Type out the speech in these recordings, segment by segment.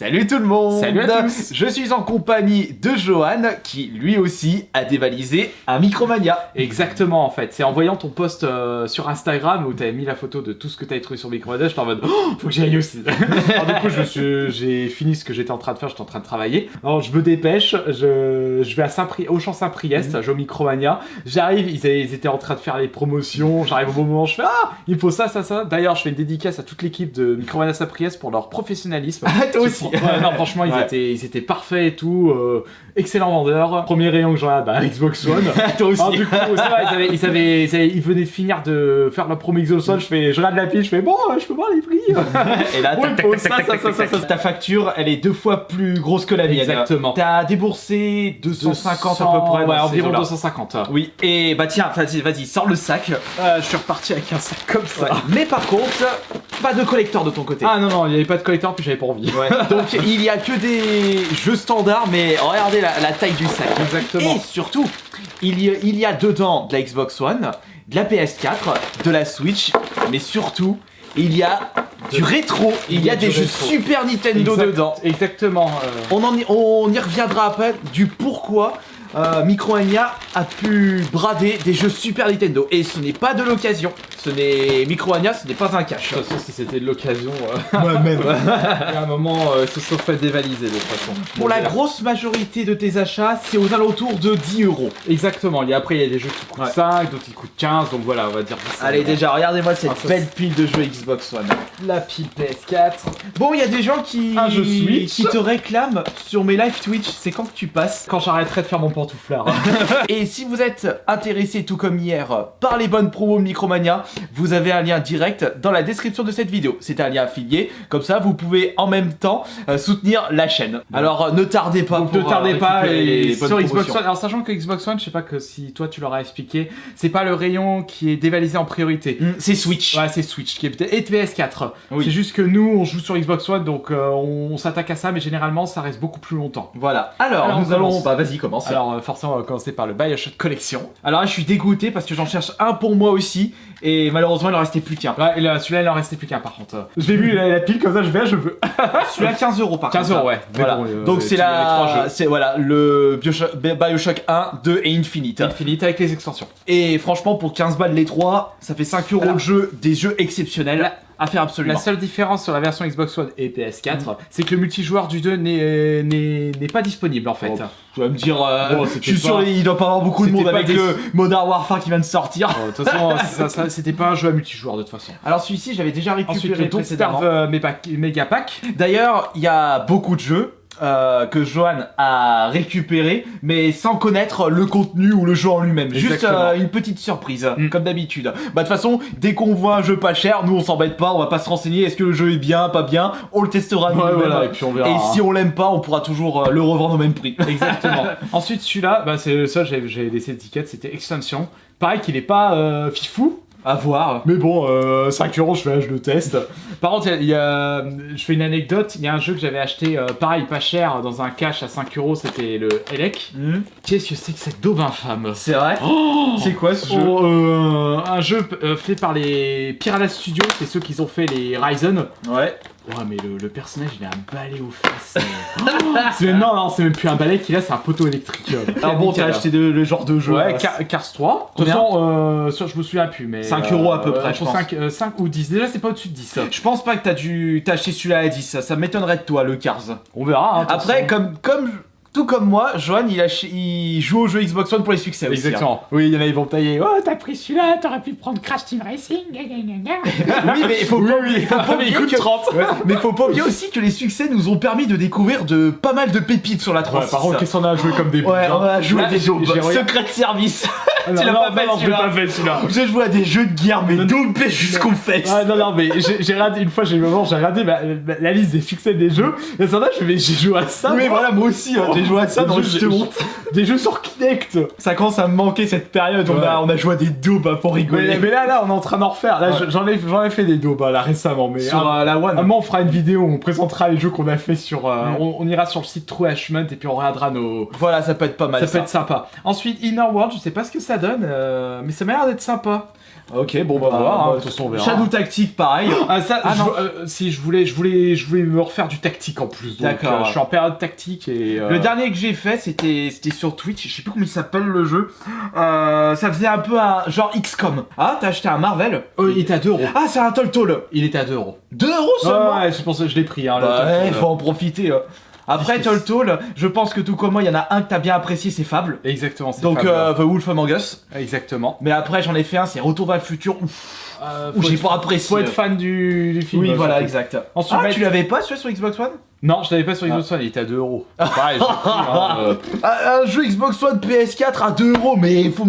Salut tout le monde. Salut à tous. Je suis en compagnie de Johan qui lui aussi a dévalisé un Micromania. Exactement en fait, c'est en voyant ton post sur Instagram où t'avais mis la photo de tout ce que t'avais trouvé sur Micromania, j'étais en mode oh, faut que j'y aille aussi. Alors du coup j'ai fini ce que j'étais en train de faire, j'étais en train de travailler. Alors je me dépêche, je vais à Auchan Saint-Priest, je joue au Micromania. J'arrive, ils étaient en train de faire les promotions, j'arrive au bon moment, je fais ah, il faut ça. D'ailleurs je fais une dédicace à toute l'équipe de Micromania Saint-Priest pour leur professionnalisme. Ah, toi aussi. Ouais, non, franchement, ils étaient parfaits et tout. Excellent vendeur. Premier rayon que j'en ai, Xbox One. Toi aussi. Alors, du coup, ça va, ils venaient de finir de faire la promo Xbox One. Je regarde la pile, je fais bon, je peux voir les prix. Et là, Ouais, ça. Ta facture, elle est 2 fois plus grosse que la mienne. Exactement. T'as déboursé 250 à peu près. Ouais, dans ces environ eaux-là. 250. Oui. Et bah tiens, vas-y, sors le sac. Je suis reparti avec un sac comme ça. Ouais. Mais par contre, pas de collector de ton côté. Ah non, il n'y avait pas de collector, puis j'avais pas envie. Ouais. Donc il y a que des jeux standards, mais regardez la taille du sac. Exactement. Et surtout, il y a dedans de la Xbox One, de la PS4, de la Switch, mais surtout, il y a du rétro. Il y a des jeux Super Nintendo dedans. Exactement. On y reviendra après du pourquoi Micromania a pu brader des jeux Super Nintendo. Et ce n'est pas de l'occasion. Micromania, ce n'est pas un cash. De toute façon, si c'était de l'occasion, Moi-même. il y a un moment, ils se sont fait dévaliser de toute façon. Pour la grosse majorité de tes achats, c'est aux alentours de 10 €. Exactement, après il y a des jeux qui coûtent 5, d'autres qui coûtent 15, donc voilà, on va dire 10. Allez, déjà, regardez-moi cette ça, belle pile de jeux Xbox One. La pile PS4. Bon, il y a des gens qui te réclament sur mes live Twitch. C'est quand que tu passes? Quand j'arrêterai de faire mon pantouflard. Et si vous êtes intéressé, tout comme hier, par les bonnes promos Micromania, vous avez un lien direct dans la description de cette vidéo. C'est un lien affilié, comme ça vous pouvez en même temps soutenir la chaîne. Alors ne tardez pas. Donc ne tardez pas, et sur sur Xbox One. Alors sachant que Xbox One, je sais pas que si toi tu leur as expliqué, c'est pas le rayon qui est dévalisé en priorité. C'est Switch. Ouais, c'est Switch qui est et PS4. Oui. C'est juste que nous on joue sur Xbox One, donc on s'attaque à ça, mais généralement ça reste beaucoup plus longtemps. Voilà. Alors nous allons. Bah vas-y, commence. Alors forcément on va commencer par le BioShock Collection. Alors là je suis dégoûté parce que j'en cherche un pour moi aussi et malheureusement il en restait plus qu'un. Ouais, celui-là il en restait plus qu'un par contre. Je l'ai vu la pile comme ça, je veux. Celui-là 15 € par 15 contre. €, ouais. Voilà. Bon, donc c'est le BioShock 1, 2 et Infinite. Infinite avec les extensions. Et franchement pour 15 balles les 3, ça fait 5 € de jeu, des jeux exceptionnels à faire absolument. La seule différence sur la version Xbox One et PS4, c'est que le multijoueur du 2 n'est pas disponible en fait. Tu vas me dire, Bon, je suis sûr il doit pas avoir beaucoup de monde avec le Modern Warfare qui vient de sortir. De toute façon, c'était pas un jeu à multijoueur de toute façon. Alors celui-ci j'avais déjà récupéré Ensuite, précédemment. Mega Pack. D'ailleurs, il y a beaucoup de jeux que Johan a récupéré, mais sans connaître le contenu ou le jeu en lui-même. Juste une petite surprise, comme d'habitude. Bah de toute façon, dès qu'on voit un jeu pas cher, nous on s'embête pas, on va pas se renseigner, est-ce que le jeu est bien, pas bien, on le testera nous-mêmes. Voilà, et puis on verra. Et si on l'aime pas, on pourra toujours le revendre au même prix. Exactement. Ensuite, celui-là, c'est le seul, j'ai laissé l'étiquette, c'était Extension. Pareil qu'il est pas fifou. À voir. Mais bon, 5 €, je le teste. Par contre, je fais une anecdote. Il y a un jeu que j'avais acheté, pareil, pas cher, dans un cash à 5 €, c'était le Elec. Qu'est-ce que c'est que cette daube infâme? C'est vrai. C'est quoi ce jeu? Un jeu fait par les Piranha Studios, c'est ceux qui ont fait les Ryzen. Ouais. Ouais, mais le personnage il a un balai aux fesses. Non, c'est même plus un balai qu'il a, c'est un poteau électrique. Alors bon, t'as acheté le genre de jeu. Ouais, Cars 3. De toute façon, je me souviens plus, mais. 5 € à peu près, je pense. 5 ou 10. Déjà, c'est pas au-dessus de 10. Je pense pas que t'as acheté celui-là à 10. Ça m'étonnerait de toi, le Cars. On verra. Hein, après, tout comme moi, Johan, il joue au jeu Xbox One pour les succès aussi. Exactement. Hein. Oui, il y en a, ils vont tailler. Oh, t'as pris celui-là, t'aurais pu prendre Crash Team Racing. Oui, mais il faut pas oublier que 30. Ouais, mais faut pas oublier aussi que les succès nous ont permis de découvrir de pas mal de pépites sur la 3. Ouais, par contre, qu'est-ce qu'on a joué comme des Ouais, on a joué à des jeux Secret Service. Tu l'as pas fait celui-là. J'ai joué à des jeux de guerre, mais dopés jusqu'aux fesses. Ah non, mais j'ai regardé une fois, j'ai regardé la liste des succès des jeux. Et ça, j'ai joué à ça. Oui, voilà, moi aussi, j'ai joué à ça dans le honte. Des jeux sur Kinect. Ça commence à me manquer cette période. Ouais. On a joué à des daubes pour rigoler. Mais là, on est en train d'en refaire. Là, j'en ai fait des daubes là récemment. Mais sur la One. On fera une vidéo où on présentera les jeux qu'on a fait sur. On ira sur le site True Hashment et puis on regardera nos. Voilà, ça peut être pas mal. Ça peut être sympa. Ensuite, Inner World, je sais pas ce que c'est. ça donne, mais ça m'a l'air d'être sympa. Ok, bon, bah, voir, de toute façon, on verra. Shadow Tactique, pareil. Non. Si je voulais me refaire du tactique en plus. D'accord. Je suis en période tactique et. Le dernier que j'ai fait, c'était sur Twitch. Je sais plus comment il s'appelle le jeu. Ça faisait un peu un genre XCOM. Ah, t'as acheté un Marvel? Il était à 2 €. Ah, c'est un Toltol. Il était à 2 €. 2 € seulement. Ouais, je pense que je l'ai pris. Hein, ouais, faut en profiter. Après Toltol, je pense que tout comme moi, il y en a un que t'as bien apprécié, c'est Fable. Exactement, c'est Donc Fable. The Wolf Among Us. Exactement. Mais après, j'en ai fait un, c'est Retour vers le futur. Où j'ai pas apprécié. Faut être fan du film. Oui, voilà, surtout. exact. Ensuite, tu l'avais pas celui sur Xbox One? Non, je l'avais pas sur Xbox One, il était à 2 €. Pareil, je l'ai pris, Un jeu Xbox One PS4 à 2 €, mais faut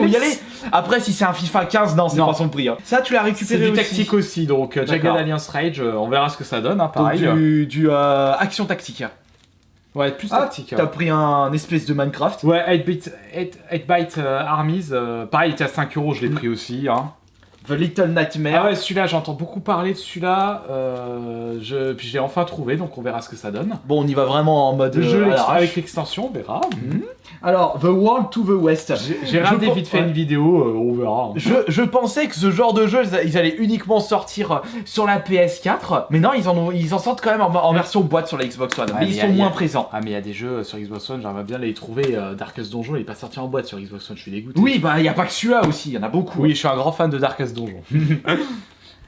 y aller. Après, si c'est un FIFA 15, non, c'est pas son prix. Hein. Ça, tu l'as C'est récupéré du aussi. tactique aussi, donc Jagged Alliance Rage, on verra ce que ça donne, hein, pareil. Donc, du action tactique. Ouais, plus tactique. T'as pris un espèce de Minecraft. Ouais, 8-Byte Armies, pareil, il était à 5 €, je l'ai pris aussi. Hein. The Little Nightmare. Ah ouais, celui-là, j'entends beaucoup parler de celui-là. Puis je l'ai enfin trouvé, donc on verra ce que ça donne. Bon, on y va vraiment en mode Le jeu à l'arrache. avec l'extension, on verra. Alors, The World to the West. J'ai regardé vite fait une vidéo, on verra. Je pensais que ce genre de jeu, ils allaient uniquement sortir sur la PS4, mais non, ils en sortent quand même en version boîte sur la Xbox One, mais ils sont moins présents. Ah, mais il y a des jeux sur Xbox One, j'aimerais bien les trouver. Darkest Donjon, il est pas sorti en boîte sur Xbox One, je suis dégoûté. Oui, bah, y a pas que celui-là aussi, y en a beaucoup. Oui, je suis un grand fan de Darkest Donjon.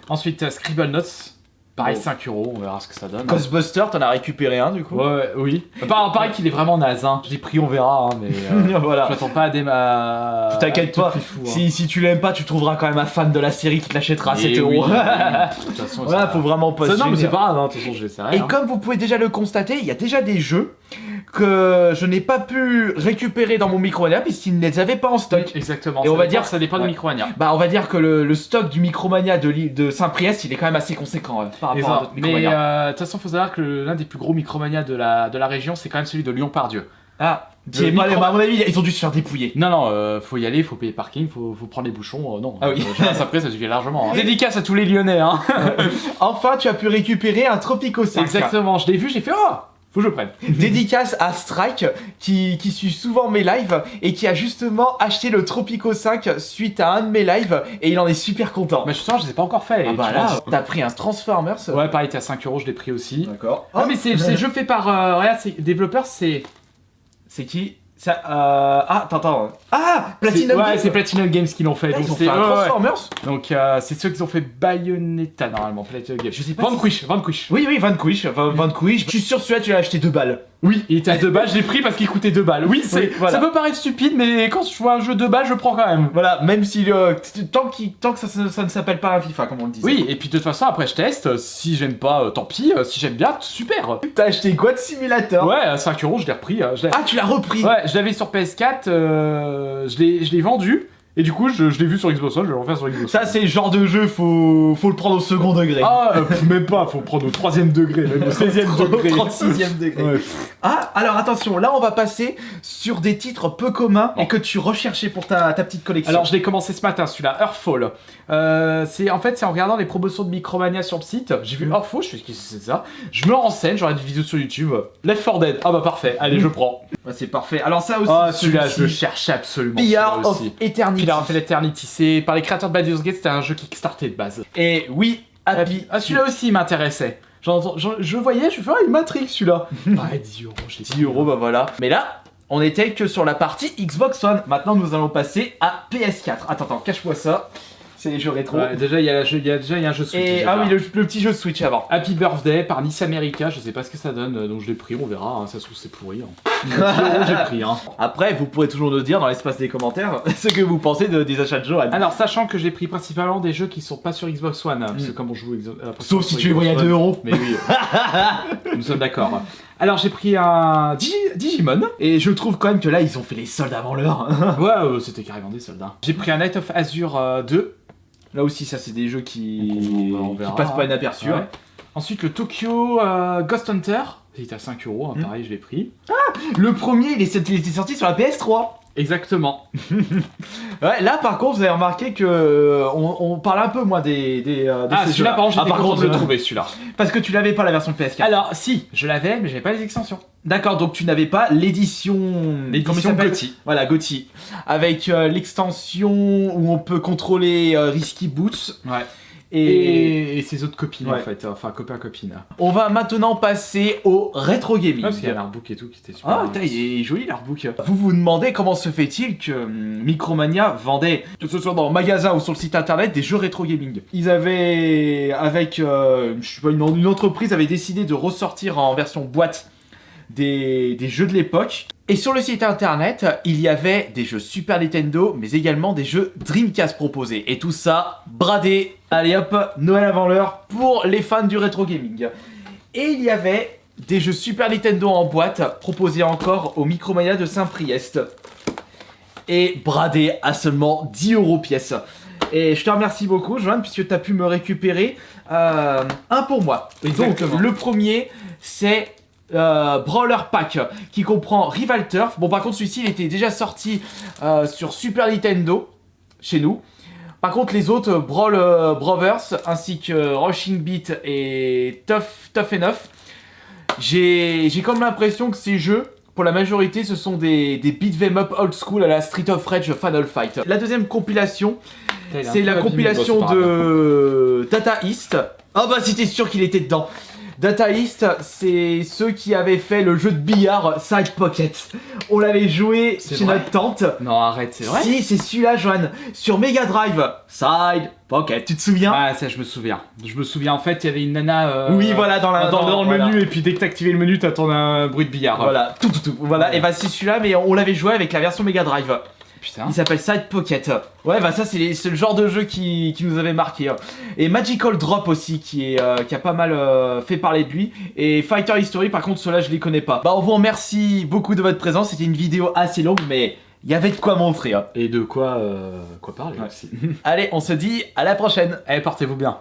Ensuite, Scribble Notes. Pareil, 5 €, on verra ce que ça donne. Ghostbuster, t'en as récupéré un du coup? Ouais, oui. Pareil qu'il est vraiment naze, hein. Je l'ai pris, on verra, hein, mais voilà. je m'attends pas à des T'inquiète pas, fou, hein. si tu l'aimes pas, tu trouveras quand même un fan de la série qui te l'achètera à 7 €. Oui, de toute façon, Voilà, faut vraiment pas se non, mais gêner. c'est pas grave, hein. De toute façon, je l'essaierai. Et comme vous pouvez déjà le constater, il y a déjà des jeux que je n'ai pas pu récupérer dans mon Micromania puisqu'ils ne les avaient pas en stock. Exactement. Et on va dire ça dépend ouais. de Micromania. Bah, on va dire que le stock du Micromania de Saint-Priest, il est quand même assez conséquent par rapport à d'autres Mais Micromania. de toute façon, faut savoir que l'un des plus gros Micromania de la région, c'est quand même celui de Lyon-Pardieu. Ah, à mon avis, ils ont dû se faire dépouiller. Non, faut y aller, faut payer le parking, faut prendre les bouchons. Non, ah oui. Après, ça suffit largement. Hein. Dédicace à tous les Lyonnais. Hein. Enfin, tu as pu récupérer un Tropico 5. Exactement, je l'ai vu, j'ai fait faut que je prenne. Dédicace à Strike qui suit souvent mes lives et qui a justement acheté le Tropico 5 suite à un de mes lives et il en est super content. Mais justement, je les ai pas encore fait. Ah bah là, t'as pris un Transformers. Ouais, pareil, t'es à 5 €, je l'ai pris aussi. D'accord. Ah, mais c'est jeu fait par. Regarde, c'est développeur, c'est. C'est qui ça, attends. Ah, Platinum Games. Ouais, c'est Platinum Games qui l'ont fait. Ils Donc ont fait un Transformers. Donc c'est ceux qui ont fait Bayonetta normalement, Platinum Games. Je sais pas. Vanquish. Oui, Vanquish. Je suis sûr que celui-là tu l'as acheté 2 balles. Oui, il était à 2 balles, je l'ai pris parce qu'il coûtait 2 balles. Oui, voilà. Ça peut paraître stupide, mais quand je vois un jeu 2 balles, je prends quand même. Voilà, même si tant que ça ne s'appelle pas un FIFA, comme on le disait. Oui, et puis de toute façon, après je teste. Si j'aime pas, tant pis. Si j'aime bien, super. T'as acheté quoi de Simulator? Ouais, à 5 €, je l'ai repris. Ah, tu l'as repris? Ouais, je l'avais sur PS4, je l'ai vendu. Et du coup, je l'ai vu sur Xbox One, je vais le refaire sur Xbox One. Ça, c'est le genre de jeu, faut le prendre au second degré. Ah, même pas, faut le prendre au 3ème degré, même au 16ème degré. 36ème degré. Ouais. Ah, alors attention, là on va passer sur des titres peu communs et que tu recherchais pour ta petite collection. Alors, je l'ai commencé ce matin, celui-là, Earthfall. C'est en regardant les promotions de Micromania sur le site, j'ai vu Earthfall, je fais qu'est-ce que c'est ça. Je me renseigne, j'aurai des vidéos sur YouTube. Left 4 Dead, ah bah parfait, allez, je prends. Ouais, c'est parfait. Alors ça aussi, celui-là, je le cherchais absolument. PR of Eternity. PR of Eternity, c'est par les créateurs de Baldur's Gate, c'était un jeu Kickstarter de base. Et oui, Happy. Ah, celui-là aussi il m'intéressait. Je voyais, je fais, il m'intrigue celui-là. Ouais, 10 €, j'ai 10 €, bah voilà. Mais là, on était que sur la partie Xbox One. Maintenant, nous allons passer à PS4. Attends, cache-moi ça. C'est les jeux rétro. Ouais, déjà, il y a un jeu Switch. Et, le petit jeu Switch avant. Happy Birthday par Nice America, je sais pas ce que ça donne, donc je l'ai pris, on verra, hein, ça se trouve c'est pourri. Hein. 10 €, j'ai pris. Hein. Après, vous pourrez toujours nous dire dans l'espace des commentaires ce que vous pensez des achats de Johan. Alors, sachant que j'ai pris principalement des jeux qui sont pas sur Xbox One, parce que comme on joue sauf si tu les voyais à 2 €. Mais oui, nous sommes d'accord. Alors, j'ai pris un Digimon. Et je trouve quand même que là, ils ont fait les soldes avant l'heure. Ouais, c'était carrément des soldes. Hein. J'ai pris un Night of Azure 2. Là aussi, ça c'est des jeux qui passent pas inaperçus. Ouais. Ensuite, le Tokyo Ghost Hunter. Il était à 5 euros, pareil, je l'ai pris. Le premier, il était sorti sur la PS3. Exactement. Ouais, là par contre vous avez remarqué que on parle un peu moins des ces celui-là jeux-là. par contre j'étais content de le trouver celui-là. Parce que tu l'avais pas la version PS4. Alors si, je l'avais mais j'avais pas les extensions. D'accord, donc tu n'avais pas l'édition GOTY. Voilà, GOTY. Avec l'extension où on peut contrôler Risky Boots. Ouais. Et ses autres copines en fait, enfin copains-copines. On va maintenant passer au rétro gaming. Parce qu'il y a l'artbook et tout qui était super. Ah, il est joli l'artbook. Vous vous demandez comment se fait-il que Micromania vendait, que ce soit dans le magasin ou sur le site internet, des jeux rétro gaming. Ils avaient, avec je sais pas, une entreprise avait décidé de ressortir en version boîte des jeux de l'époque. Et sur le site internet, il y avait des jeux Super Nintendo, mais également des jeux Dreamcast proposés. Et tout ça, bradé. Allez hop, Noël avant l'heure pour les fans du rétro gaming. Et il y avait des jeux Super Nintendo en boîte, proposés encore au Micromania de Saint-Priest. Et bradé à seulement 10 € pièce. Et je te remercie beaucoup, Joanne, puisque tu as pu me récupérer un pour moi. Exactement. Donc, le premier, c'est Brawler Pack, qui comprend Rival Turf. Bon, par contre, celui-ci, il était déjà sorti sur Super Nintendo, chez nous. Par contre, les autres, Brawl Brothers, ainsi que Rushing Beat et Tough Enough, j'ai comme l'impression que ces jeux, pour la majorité, ce sont des beat 'em up old school à la Street of Rage Final Fight. La deuxième compilation, c'est la compilation de Data East. Ah bah, c'était sûr qu'il était dedans. Data East, c'est ceux qui avaient fait le jeu de billard Side Pocket. On l'avait joué chez notre tante. Non, arrête, c'est vrai. Si, c'est celui-là, Joanne. Sur Mega Drive, Side Pocket, tu te souviens? Ah, ça, je me souviens. Je me souviens, en fait, il y avait une nana. Oui, voilà, dans le menu, et puis dès que t'activais le menu, t'attendais un bruit de billard. Voilà, tout. Voilà, et bah, c'est celui-là, mais on l'avait joué avec la version Mega Drive. Putain. Il s'appelle Side Pocket. Ouais, bah ça c'est le genre de jeu qui nous avait marqué. Et Magical Drop aussi qui a pas mal fait parler de lui. Et Fighter History, par contre ceux-là je les connais pas. Bah on vous remercie beaucoup de votre présence. C'était une vidéo assez longue mais il y avait de quoi montrer. Et de quoi parler aussi. Allez, on se dit à la prochaine. Allez, portez-vous bien.